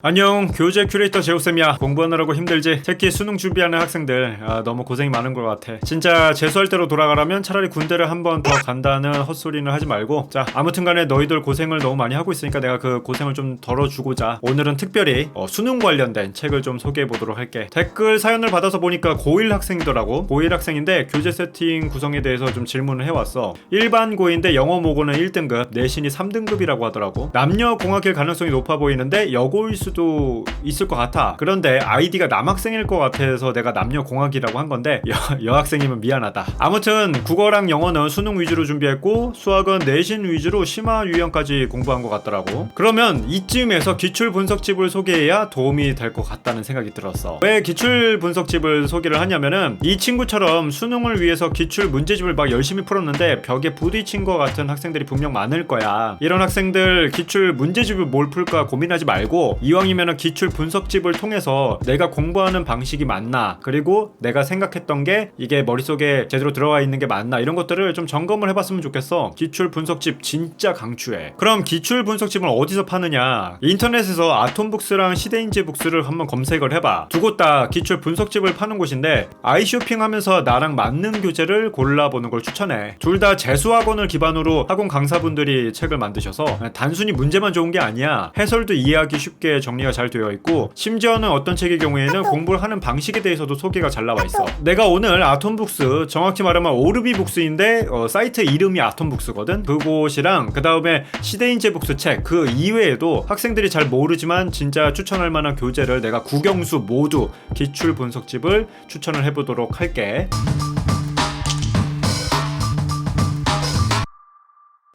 안녕, 교재 큐레이터 제우쌤이야. 공부하느라고 힘들지? 특히 수능 준비하는 학생들 너무 고생이 많은 것 같아. 진짜 재수할 때로 돌아가라면 차라리 군대를 한 번 더 간다는 헛소리는 하지 말고, 자, 아무튼간에 너희들 고생을 너무 많이 하고 있으니까 내가 그 고생을 좀 덜어주고자 오늘은 특별히 수능 관련된 책을 좀 소개해보도록 할게. 댓글 사연을 받아서 보니까 고1 학생이더라고. 고1 학생인데 교재 세팅 구성에 대해서 좀 질문을 해왔어. 일반 고인데 영어 모고는 1등급, 내신이 3등급이라고 하더라고. 남녀 공학일 가능성이 높아 보이는데 여고일 수도 있을 것 같아. 그런데 아이디가 남학생일 것 같아서 내가 남녀공학이라고 한 건데 여학생이면 미안하다. 아무튼 국어랑 영어는 수능 위주로 준비했고 수학은 내신 위주로 심화 유형까지 공부한 것 같더라고. 그러면 이쯤에서 기출 분석집을 소개해야 도움이 될 것 같다는 생각이 들었어. 왜 기출 분석집을 소개를 하냐면은 이 친구처럼 수능을 위해서 기출 문제집을 막 열심히 풀었는데 벽에 부딪힌 것 같은 학생들이 분명 많을 거야. 이런 학생들 기출 문제집을 뭘 풀까 고민하지 말고 이왕이면 기출 분석집을 통해서 내가 공부하는 방식이 맞나, 그리고 내가 생각했던 게 이게 머릿속에 제대로 들어가 있는 게 맞나, 이런 것들을 좀 점검을 해봤으면 좋겠어. 기출 분석집 진짜 강추해. 그럼 기출 분석집은 어디서 파느냐? 인터넷에서 아톰북스랑 시대인지북스를 한번 검색을 해봐. 두 곳 다 기출 분석집을 파는 곳인데 아이쇼핑 하면서 나랑 맞는 교재를 골라보는 걸 추천해. 둘 다 재수학원을 기반으로 학원 강사분들이 책을 만드셔서 단순히 문제만 좋은 게 아니야. 해설도 이해하기 쉽게 정리가 잘 되어 있고, 심지어는 어떤 책의 경우에는 공부를 하는 방식에 대해서도 소개가 잘 나와 있어. 내가 오늘 아톰북스, 정확히 말하면 오르비북스인데 사이트 이름이 아톰북스거든. 그곳이랑 그 다음에 시대인재북스 책, 그 이외에도 학생들이 잘 모르지만 진짜 추천할 만한 교재를 내가 국영수 모두 기출 분석집을 추천을 해보도록 할게.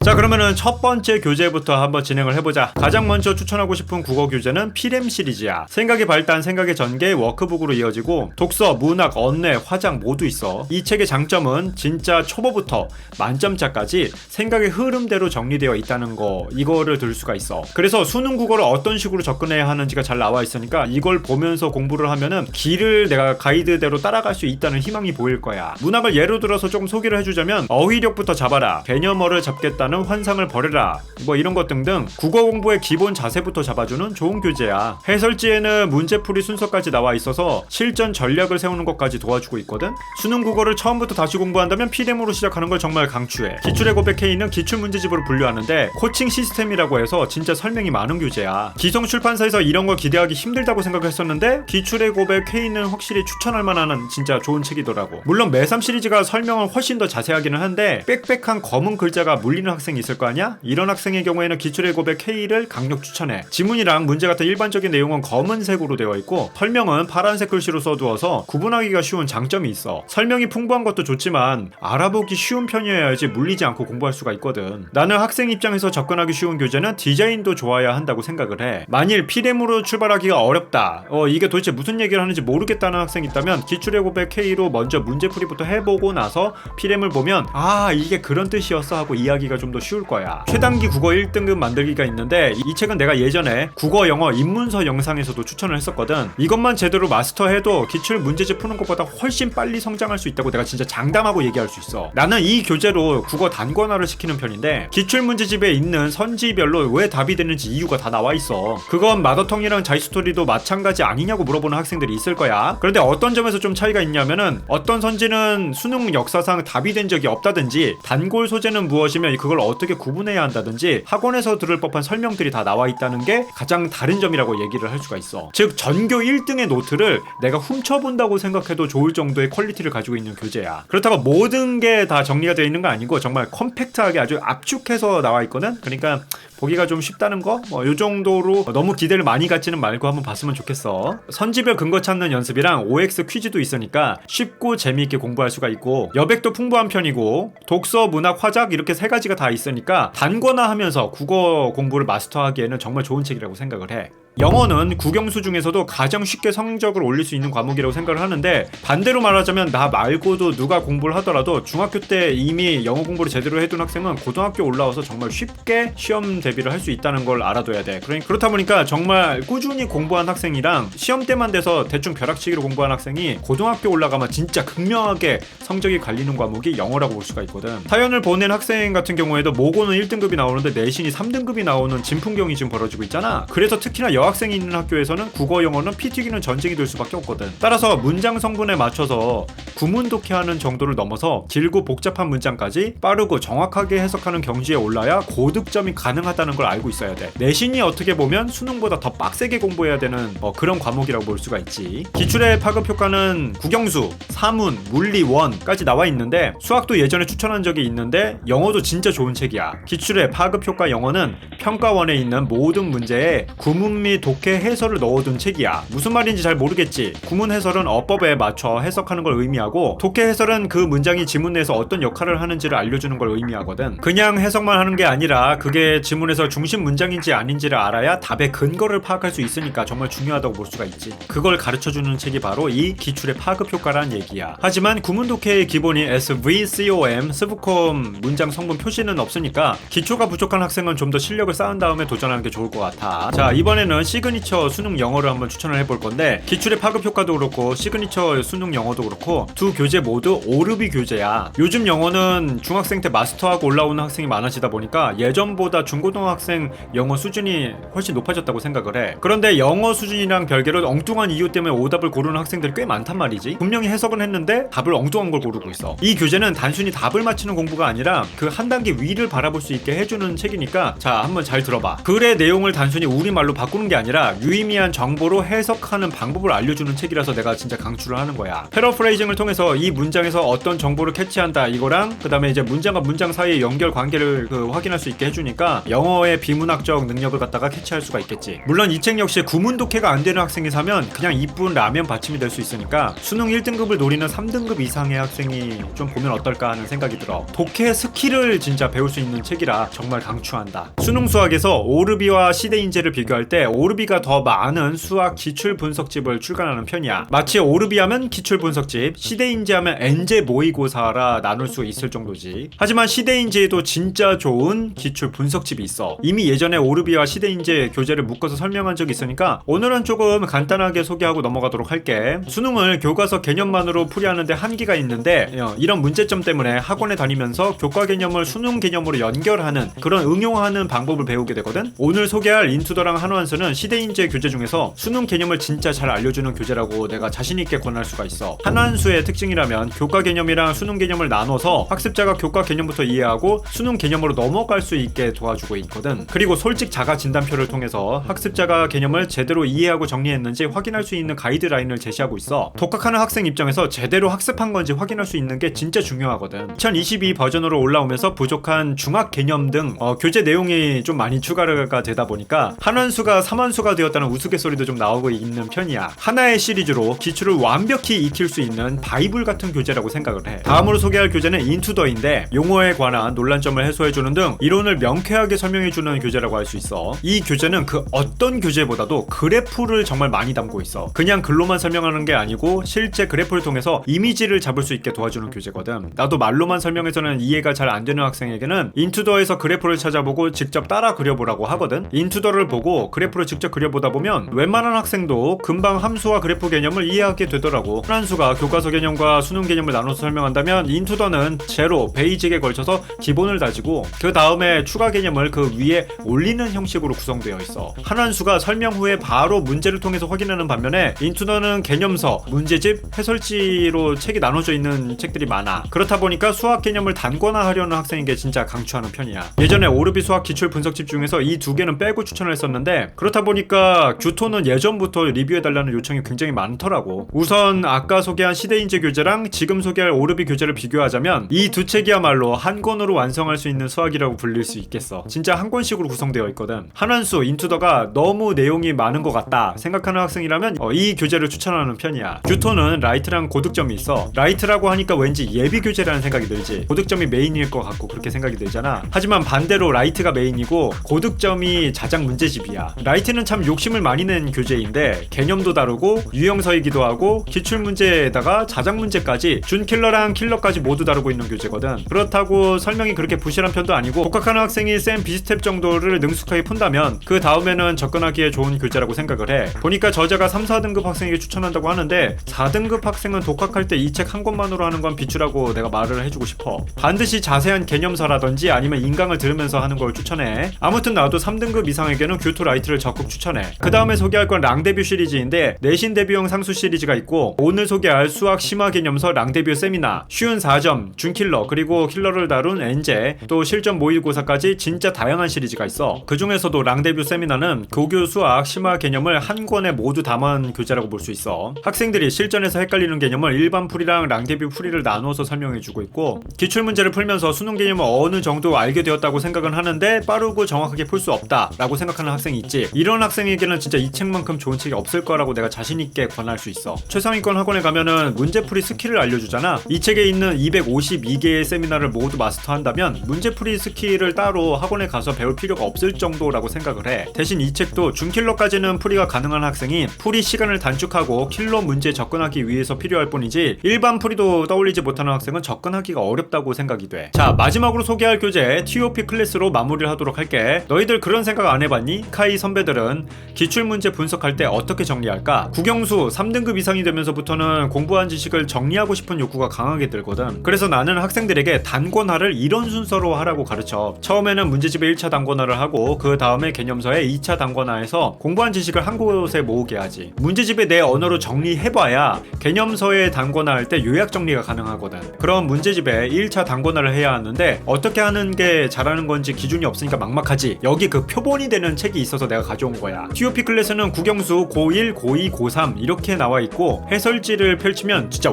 자, 그러면은 첫 번째 교재부터 한번 진행을 해보자. 가장 먼저 추천하고 싶은 국어 교재는 필엠 시리즈야. 생각의 발단, 생각의 전개, 워크북으로 이어지고 독서, 문학, 언어, 화장 모두 있어. 이 책의 장점은 진짜 초보부터 만점자까지 생각의 흐름대로 정리되어 있다는 거, 이거를 들 수가 있어. 그래서 수능 국어를 어떤 식으로 접근해야 하는지가 잘 나와 있으니까 이걸 보면서 공부를 하면은 길을 내가 가이드대로 따라갈 수 있다는 희망이 보일 거야. 문학을 예로 들어서 조금 소개를 해주자면 어휘력부터 잡아라, 개념어를 잡겠다는 환상을 버려라, 뭐 이런 것 등등 국어 공부의 기본 자세부터 잡아주는 좋은 교재야. 해설지에는 문제풀이 순서까지 나와 있어서 실전 전략을 세우는 것까지 도와주고 있거든. 수능 국어를 처음부터 다시 공부한다면 필엠으로 시작하는 걸 정말 강추해. 기출의 고백 K는 기출 문제집으로 분류하는데 코칭 시스템이라고 해서 진짜 설명이 많은 교재야. 기성 출판사에서 이런 걸 기대하기 힘들다고 생각했었는데 기출의 고백 K는 확실히 추천할 만한 진짜 좋은 책이더라고. 물론 매삼 시리즈가 설명을 훨씬 더 자세하기는 한데 빽빽한 검은 글자가 물리는 학생이 있을 거 아니야? 이런 학생의 경우에는 기출의 고백 K를 강력 추천해. 지문이랑 문제 같은 일반적인 내용은 검은색으로 되어 있고 설명은 파란색 글씨로 써두어서 구분하기가 쉬운 장점이 있어. 설명이 풍부한 것도 좋지만 알아보기 쉬운 편이어야지 물리지 않고 공부할 수가 있거든. 나는 학생 입장에서 접근하기 쉬운 교재는 디자인도 좋아야 한다고 생각을 해. 만일 필엠으로 출발하기가 어렵다, 이게 도대체 무슨 얘기를 하는지 모르겠다는 학생이 있다면 기출의 고백 K로 먼저 문제풀이부터 해보고 나서 필엠을 보면 이게 그런 뜻이었어 하고 이해하기가 좀 더 쉬울 거야. 최단기 국어 1등급 만들기가 있는데 이 책은 내가 예전에 국어 영어 입문서 영상에서도 추천을 했었거든. 이것만 제대로 마스터해도 기출 문제집 푸는 것보다 훨씬 빨리 성장할 수 있다고 내가 진짜 장담하고 얘기할 수 있어. 나는 이 교재로 국어 단권화를 시키는 편인데 기출 문제집에 있는 선지별로 왜 답이 되는지 이유가 다 나와 있어. 그건 마더텅이랑 자이스토리도 마찬가지 아니냐고 물어보는 학생들이 있을 거야. 그런데 어떤 점에서 좀 차이가 있냐면은 어떤 선지는 수능 역사상 답이 된 적이 없다든지 단골 소재는 무엇이면 그걸 어떻게 구분해야 한다든지 학원에서 들을 법한 설명들이 다 나와 있다는 게 가장 다른 점이라고 얘기를 할 수가 있어. 즉 전교 1등의 노트를 내가 훔쳐본다고 생각해도 좋을 정도의 퀄리티를 가지고 있는 교재야. 그렇다고 모든 게 다 정리가 되어 있는 거 아니고 정말 컴팩트하게 아주 압축해서 나와 있거든. 그러니까 보기가 좀 쉽다는 거? 요 정도로 너무 기대를 많이 갖지는 말고 한번 봤으면 좋겠어. 선지별 근거 찾는 연습이랑 OX 퀴즈도 있으니까 쉽고 재미있게 공부할 수가 있고 여백도 풍부한 편이고 독서, 문학, 화작 이렇게 세 가지가 다 있으니까 단권화 하면서 국어 공부를 마스터하기에는 정말 좋은 책이라고 생각을 해. 영어는 국영수 중에서도 가장 쉽게 성적을 올릴 수 있는 과목이라고 생각을 하는데 반대로 말하자면 나 말고도 누가 공부를 하더라도 중학교 때 이미 영어 공부를 제대로 해둔 학생은 고등학교 올라와서 정말 쉽게 시험 대비를 할 수 있다는 걸 알아둬야 돼. 그렇다 보니까 정말 꾸준히 공부한 학생이랑 시험 때만 돼서 대충 벼락치기로 공부한 학생이 고등학교 올라가면 진짜 극명하게 성적이 갈리는 과목이 영어라고 볼 수가 있거든. 사연을 보낸 학생 같은 경우에도 모고는 1등급이 나오는데 내신이 3등급이 나오는 진풍경이 지금 벌어지고 있잖아. 그래서 특히나 여학생이 있는 학교에서는 국어 영어는 피 튀기는 전쟁이 될 수밖에 없거든. 따라서 문장 성분에 맞춰서 구문 독해하는 정도를 넘어서 길고 복잡한 문장까지 빠르고 정확하게 해석하는 경지에 올라야 고득점이 가능하다는 걸 알고 있어야 돼. 내신이 어떻게 보면 수능보다 더 빡세게 공부해야 되는 그런 과목이라고 볼 수가 있지. 기출의 파급 효과는 국영수, 사문, 물리, 원까지 나와 있는데 수학도 예전에 추천한 적이 있는데 영어도 진짜 좋은 책이야. 기출의 파급 효과 영어는 평가원에 있는 모든 문제에 구문 및 독해 해설을 넣어둔 책이야. 무슨 말인지 잘 모르겠지. 구문 해설은 어법에 맞춰 해석하는 걸 의미하고 독해 해설은 그 문장이 지문 내에서 어떤 역할을 하는지를 알려주는 걸 의미하거든. 그냥 해석만 하는 게 아니라 그게 지문에서 중심 문장인지 아닌지를 알아야 답의 근거를 파악할 수 있으니까 정말 중요하다고 볼 수가 있지. 그걸 가르쳐주는 책이 바로 이 기출의 파급 효과란 얘기야. 하지만 구문 독해의 기본인 SVCOM, 스브콤 문장 성분 표시는 없으니까 기초가 부족한 학생은 좀 더 실력을 쌓은 다음에 도전하는 게 좋을 것 같아. 자, 이번에는 시그니처 수능 영어를 한번 추천을 해볼 건데 기출의 파급 효과도 그렇고 시그니처 수능 영어도 그렇고 두 교재 모두 오르비 교재야. 요즘 영어는 중학생 때 마스터하고 올라오는 학생이 많아지다 보니까 예전보다 중고등학생 영어 수준이 훨씬 높아졌다고 생각을 해. 그런데 영어 수준이랑 별개로 엉뚱한 이유 때문에 오답을 고르는 학생들이 꽤 많단 말이지. 분명히 해석은 했는데 답을 엉뚱한 걸 고르고 있어. 이 교재는 단순히 답을 맞히는 공부가 아니라 그 한 단계 위를 바라볼 수 있게 해주는 책이니까 자, 한번 잘 들어봐. 글의 내용을 단순히 우리말로 바꾸는 게 아니라 유의미한 정보로 해석하는 방법을 알려주는 책이라서 내가 진짜 강추를 하는 거야. 패러프레이징을 통해서 이 문장에서 어떤 정보를 캐치한다 이거랑 그 다음에 이제 문장과 문장 사이의 연결 관계를 확인할 수 있게 해주니까 영어의 비문학적 능력을 갖다가 캐치할 수가 있겠지. 물론 이 책 역시 구문 독해가 안 되는 학생이 사면 그냥 이쁜 라면 받침이 될 수 있으니까 수능 1등급을 노리는 3등급 이상의 학생이 좀 보면 어떨까 하는 생각이 들어. 독해 스킬을 진짜 배울 수 있는 책이라 정말 강추한다. 수능 수학에서 오르비와 시대인재를 비교할 때 오르비가 더 많은 수학 기출 분석집을 출간하는 편이야. 마치 오르비 하면 기출 분석집, 시대인재 하면 엔제 모의고사라 나눌 수 있을 정도지. 하지만 시대인재에도 진짜 좋은 기출 분석집이 있어. 이미 예전에 오르비와 시대인재 교재를 묶어서 설명한 적이 있으니까 오늘은 조금 간단하게 소개하고 넘어가도록 할게. 수능을 교과서 개념만으로 풀이하는데 한계가 있는데 이런 문제점 때문에 학원에 다니면서 교과 개념을 수능 개념으로 연결하는 그런 응용하는 방법을 배우게 되거든. 오늘 소개할 인투더랑 한화한수는 시대인재 교재 중에서 수능 개념을 진짜 잘 알려주는 교재라고 내가 자신있게 권할 수가 있어. 한화한수의 특징이라면 교과 개념이랑 수능 개념을 나눠서 학습자가 교과 개념부터 이해하고 수능 개념으로 넘어갈 수 있게 도와주고 있거든. 그리고 솔직 자가 진단표를 통해서 학습자가 개념을 제대로 이해하고 정리했는지 확인할 수 있는 가이드라인을 제시하고 있어. 독학하는 학생 입장에서 제대로 학습한 건지 확인할 수 있는 게 진짜 중요하거든. 2022 버전으로 올라오면서 부족한 중학 개념 등 교재 내용이 좀 많이 추가가 되다 보니까 한원수가 3원수가 되었다는 우스갯소리도 좀 나오고 있는 편이야. 하나의 시리즈로 기출을 완벽히 익힐 수 있는 바이블 같은 교재라고 생각을 해. 다음으로 소개할 교재는 인투더인데 용어에 관한 논란점을 해소해주는 등 이론을 명쾌하게 설명해주는 교재라고 할 수 있어. 이 교재는 그 어떤 교재보다도 그래프를 정말 많이 담고 있어. 그냥 글로만 설명하는 게 아니고 실제 그래프를 통해서 이미지를 잡을 수 있게 도와주는 교재거든. 나도 말로만 설명해서는 이해가 잘 안 되는 학생에게는 인투더에서 그래프를 찾아보고 직접 따라 그려보라고 하거든. 인투더를 보고 그래프를 직접 그려보다 보면 웬만한 학생도 금방 함수와 그래프 개념을 이해하게 되더라고. 한수가 교과서 개념과 수능 개념을 나눠서 설명한다면 인투더는 제로, 베이직에 걸쳐서 기본을 다지고 그 다음에 추가 개념을 그 위에 올리는 형식으로 구성되어 있어. 한한수가 설명 후에 바로 문제를 통해서 확인하는 반면에 인투더는 개념서, 문제집, 해설지로 책이 나눠져 있는 책들이 많아. 그렇다 보니까 수학 개념을 단권화하려는 학생에게 진짜 강추하는 편이야. 예전에 오르비 수학 기출 분석집 중에서 이 두 개는 빼고 추천을 했었는데 그렇다 보니까 규토는 예전부터 리뷰해달라는 요청이 굉장히 많더라고. 우선 아까 소개한 시대인재 교재랑 지금 소개할 오르비 교재를 비교하자면 이 두 책이야말로 한 권으로 완성할 수 있는 수학이라고 불릴 수 있겠어. 진짜 한 권씩으로 구성되어 있거든. 한한수, 인투더가 너무 내용이 많은 것 같다 생각하는 학생이라면 이 교재를 추천하는 편이야. 규토는 라이트랑 고득점이 있어. 라이트라고 하니까 왠지 예비 교재라는 생각이 들지. 고득점이 메인일 것 같고 그렇게 생각이 들잖아. 하지만 반대로 라이트가 메인이고 고득점이 자작 문제집이야. 라이트는 참 욕심을 많이 낸 교재인데 개념도 다르고 유형서이기도 하고 기출문제에다가 자작 문제까지 준킬러랑 킬러까지 모두 다루고 있는 교재거든. 그렇다고 설명이 그렇게 부실한 편도 아니고 독학하는 학생이 쌤 비스텝 정도를 능숙하게 푼다면 그 다음에는 접근하기에 좋은 교재라고 생각을 해. 보니까 저자가 3, 4등급 학생에게 추천한다고 하는데 4등급 학생은 독학할 때 이 책 한 권만으로 하는 건 비추라고 내가 말을 해주고 싶어. 반드시 자세한 개념서라든지 아니면 인강을 들으면서 하는 걸 추천해. 아무튼 나도 3등급 이상에게는 규토 라이트를 적극 추천해. 그 다음에 소개할 건 랑데뷰 시리즈인데 내신 대비용 상수 시리즈가 있고 오늘 소개할 수학 심화 개념서 랑데뷰 세미나, 쉬운 4점, 준킬러, 그리고 킬러를 다룬 엔제, 또 실전 모의고사까지 진짜 다양한 시리즈가 있어. 그 중에서도 랑데뷰 세미나는 고교 수학 심화 개념을 한 권에 모두 담은 교재라고 볼 수 있어. 학생들이 실전에서 헷갈리는 개념을 일반 풀이랑 랑데뷰 풀이를 나누어서 설명해주고 있고 기출문제를 풀면서 수능 개념을 어느 정도 알게 되었다고 생각은 하는데 빠르고 정확하게 풀 수 없다 라고 생각하는 학생이 있지. 이런 학생에게는 진짜 이 책만큼 좋은 책이 없을 거라고 내가 자신있게 권할 수 있어. 최상위권 학원에 가면은 문제풀이 스킬을 알려주잖아. 이 책에 있는 252개의 세미나를 모두 마스터한다면 문제풀이 스킬을 따로 학원에 가서 배울 필요가 없을 정도라고 생각을 해. 대신 이 책도 준킬러까지는 풀이가 가능한 학생이 풀이 시간을 단축하고 킬러 문제에 접근하기 위해서 필요할 뿐이지 일반 풀이도 떠올리지 못하는 학생은 접근하기가 어렵다고 생각이 돼. 자, 마지막으로 소개할 교재 TOP 클래스로 마무리를 하도록 할게. 너희들 그런 생각 안 해봤니? 카이 선배들은 기출문제 분석할 때 어떻게 정리할까? 국영수 3등급 이상이 되면서부터는 공부한 지식을 정리하고 싶은 욕구가 강하게 들거든. 그래서 나는 학생들에게 단권화를 이런 순서로 하라고 가르쳐. 처음에는 문제집의 1차 단권화를 하고 그 다음에 개념서의 2차 단권화해서 공부한 지식을 한 곳에 모으게 하지. 문제집에 내 언어로 정리해봐야 개념서의 단권화할 때 요약 정리가 가능하거든. 그럼 문제집에 1차 단권화를 해야 하는데 어떻게 하는 게 잘하는 건지 기준이 없으니까 막막하지. 여기 그 표본이 되는 책이 있어서 내가 가져온 거야. TOP 클래스는 국영수 고1, 고2, 고3 이렇게 나와 있고 해설지를 펼치면 진짜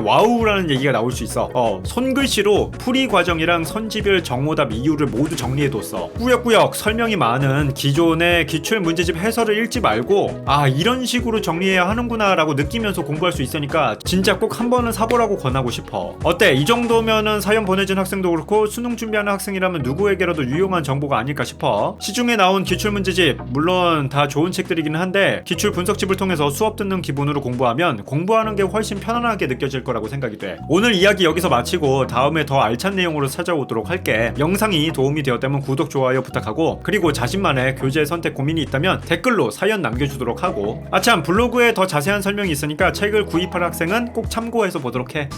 와우라는 얘기가 나올 수 있어. 손글씨로 풀이 과정이랑 선지별 정오답 이유를 모두 정리해뒀어. 꾸역꾸역 설명이 많은 기존의 기출 문제집 해설을 읽지 말고 이런 식으로 정리해야 하는구나 라고 느끼면서 공부할 수 있으니까 진짜 꼭 한 번은 사보라고 권하고 싶어. 어때? 이 정도면은 사연 보내준 학생도 그렇고 수능 준비하는 학생이라면 누구에게라도 유용한 정보가 아닐까 싶어. 시중에 나온 기출 문제집 물론 다 좋은 책들이긴 한데 기출 분석집을 통해서 수업 듣는 기분으로 공부하면 공부하는 게 훨씬 편안하게 느껴질 거라고 생각이 돼. 오늘 이야기 여기서 마치고 다음에 더 알찬 내용으로 찾아오도록 할게. 영상이 도움이 되었다면 구독, 좋아요 부탁하고 그리고 자신만의 교재 선택 고민이 있다면 댓글로 사연 남겨주도록 하고 아참 블로그에 더 자세한 설명이 있으니까 책을 구입할 학생은 꼭 참고해서 보도록 해.